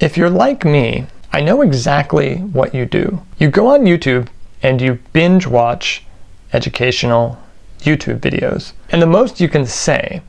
If you're like me, I know exactly what you do. You go on YouTube and you binge watch educational YouTube videos. And the most you can say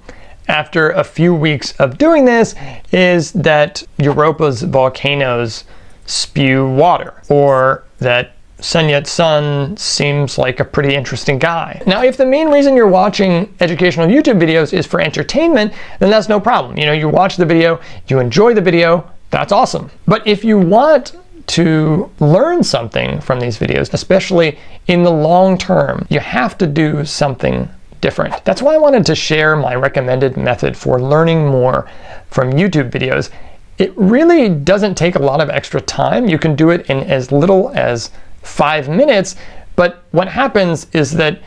after a few weeks of doing this is that Europa's volcanoes spew water, or that Sun Yat-sen seems like a pretty interesting guy. Now, if the main reason you're watching educational YouTube videos is for entertainment, then that's no problem. You know, you watch the video, you enjoy the video, that's awesome. But if you want to learn something from these videos, especially in the long term, you have to do something different. That's why I wanted to share my recommended method for learning more from YouTube videos. It really doesn't take a lot of extra time. You can do it in as little as 5 minutes, but what happens is that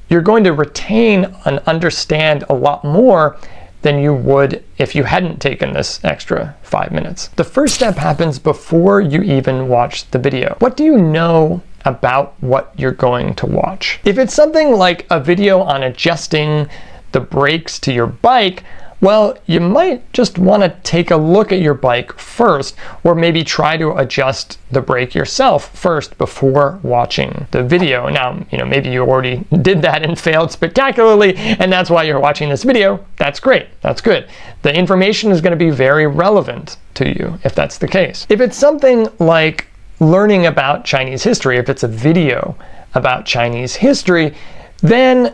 you're going to retain and understand a lot more than you would if you hadn't taken this extra 5 minutes. The first step happens before you even watch the video. What do you know about what you're going to watch? If it's something like a video on adjusting the brakes to your bike, well, you might just want to take a look at your bike first, or maybe try to adjust the brake yourself first before watching the video. Now, maybe you already did that and failed spectacularly, and that's why you're watching this video. That's great. That's good. The information is going to be very relevant to you if that's the case. If it's something like learning about Chinese history, if it's a video about Chinese history, then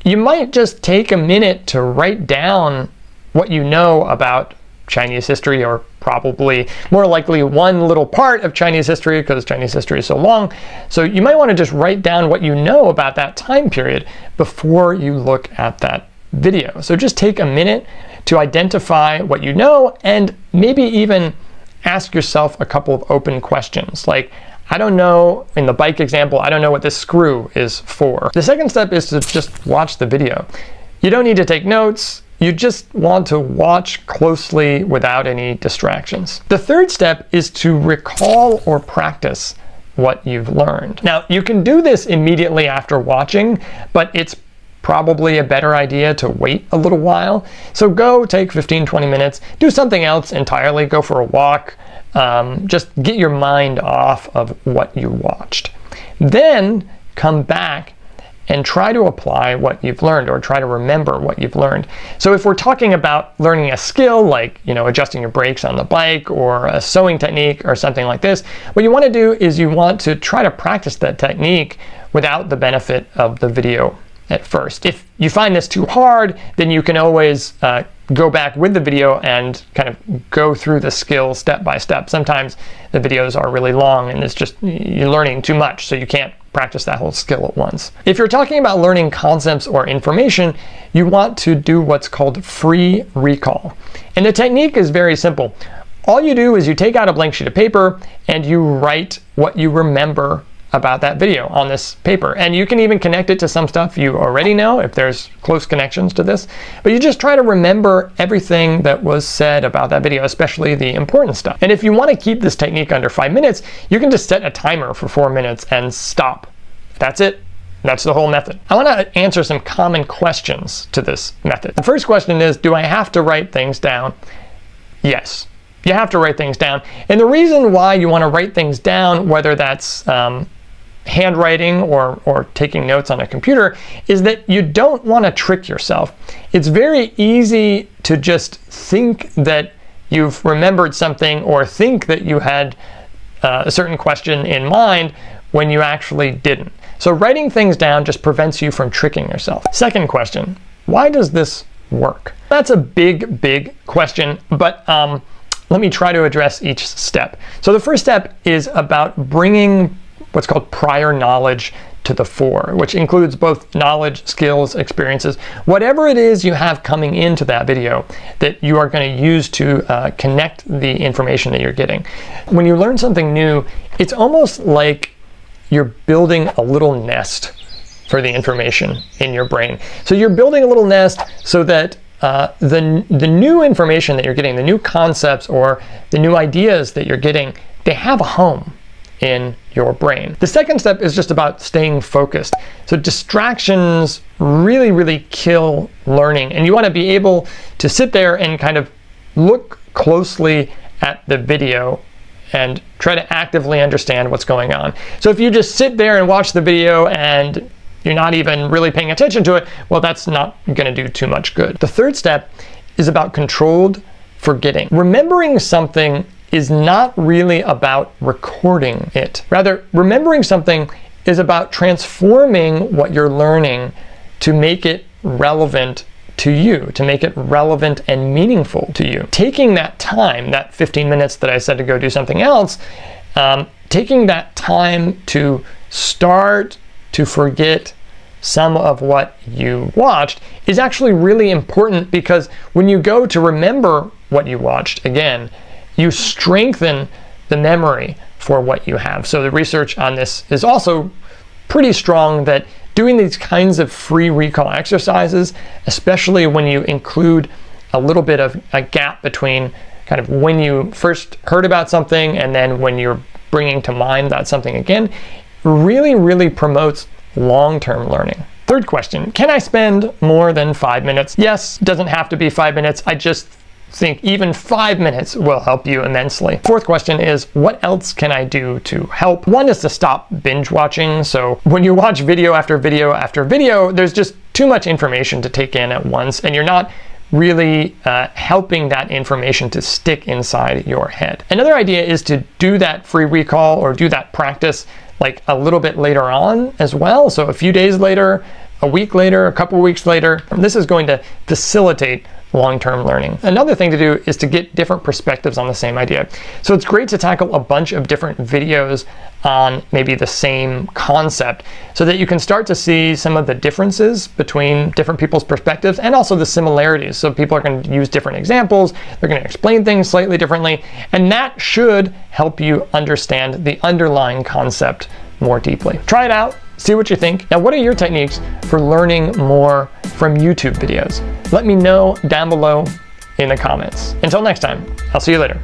you might just take a minute to write down what you know about Chinese history, or probably more likely one little part of Chinese history, because Chinese history is so long. So you might want to just write down what you know about that time period before you look at that video. So just take a minute to identify what you know, and maybe even ask yourself a couple of open questions. Like, I don't know, in the bike example, I don't know what this screw is for. The second step is to just watch the video. You don't need to take notes. You just want to watch closely without any distractions. The third step is to recall or practice what you've learned. Now, you can do this immediately after watching, but it's probably a better idea to wait a little while. So go take 15-20 minutes, do something else entirely, go for a walk, just get your mind off of what you watched. Then come back and try to apply what you've learned, or try to remember what you've learned. So if we're talking about learning a skill like, adjusting your brakes on the bike, or a sewing technique or something like this, what you want to do is you want to try to practice that technique without the benefit of the video at first. If you find this too hard, then you can always go back with the video and kind of go through the skill step by step. Sometimes the videos are really long and it's just you're learning too much, so you can't practice that whole skill at once. If you're talking about learning concepts or information, you want to do what's called free recall. And the technique is very simple. All you do is you take out a blank sheet of paper and you write what you remember about that video on this paper. And you can even connect it to some stuff you already know if there's close connections to this. But you just try to remember everything that was said about that video, especially the important stuff. And if you want to keep this technique under 5 minutes, you can just set a timer for 4 minutes and stop. That's it. That's the whole method. I want to answer some common questions to this method. The first question is, do I have to write things down? Yes. You have to write things down. And the reason why you want to write things down, whether that's handwriting or taking notes on a computer, is that you don't want to trick yourself. It's very easy to just think that you've remembered something, or think that you had a certain question in mind when you actually didn't. So writing things down just prevents you from tricking yourself. Second question, why does this work? That's a big question, but let me try to address each step. So the first step is about bringing what's called prior knowledge to the fore, which includes both knowledge, skills, experiences, whatever it is you have coming into that video that you are going to use to connect the information that you're getting. When you learn something new, it's almost like you're building a little nest for the information in your brain. So you're building a little nest so that the new information that you're getting, the new concepts or the new ideas that you're getting, they have a home in your brain. The second step is just about staying focused. So distractions really kill learning, and you want to be able to sit there and kind of look closely at the video and try to actively understand what's going on. So if you just sit there and watch the video and you're not even really paying attention to it, well, that's not going to do too much good. The third step is about controlled forgetting. Remembering something is not really about recording it. Rather, remembering something is about transforming what you're learning to make it relevant to you, to make it relevant and meaningful to you. Taking that time, that 15 minutes that I said to go do something else, taking that time to start to forget some of what you watched is actually really important, because when you go to remember what you watched again, you strengthen the memory for what you have. So the research on this is also pretty strong that doing these kinds of free recall exercises, especially when you include a little bit of a gap between kind of when you first heard about something and then when you're bringing to mind that something again, really promotes long-term learning. Third question, can I spend more than 5 minutes? Yes, doesn't have to be 5 minutes. I just think even 5 minutes will help you immensely. Fourth question is, what else can I do to help? One is to stop binge watching. So when you watch video after video after video, there's just too much information to take in at once, and you're not really helping that information to stick inside your head. Another idea is to do that free recall or do that practice like a little bit later on as well. So a few days later, a week later, a couple weeks later, this is going to facilitate long-term learning. Another thing to do is to get different perspectives on the same idea. So it's great to tackle a bunch of different videos on maybe the same concept so that you can start to see some of the differences between different people's perspectives and also the similarities. So people are going to use different examples, they're going to explain things slightly differently, and that should help you understand the underlying concept more deeply. Try it out. See what you think. Now, what are your techniques for learning more from YouTube videos? Let me know down below in the comments. Until next time, I'll see you later.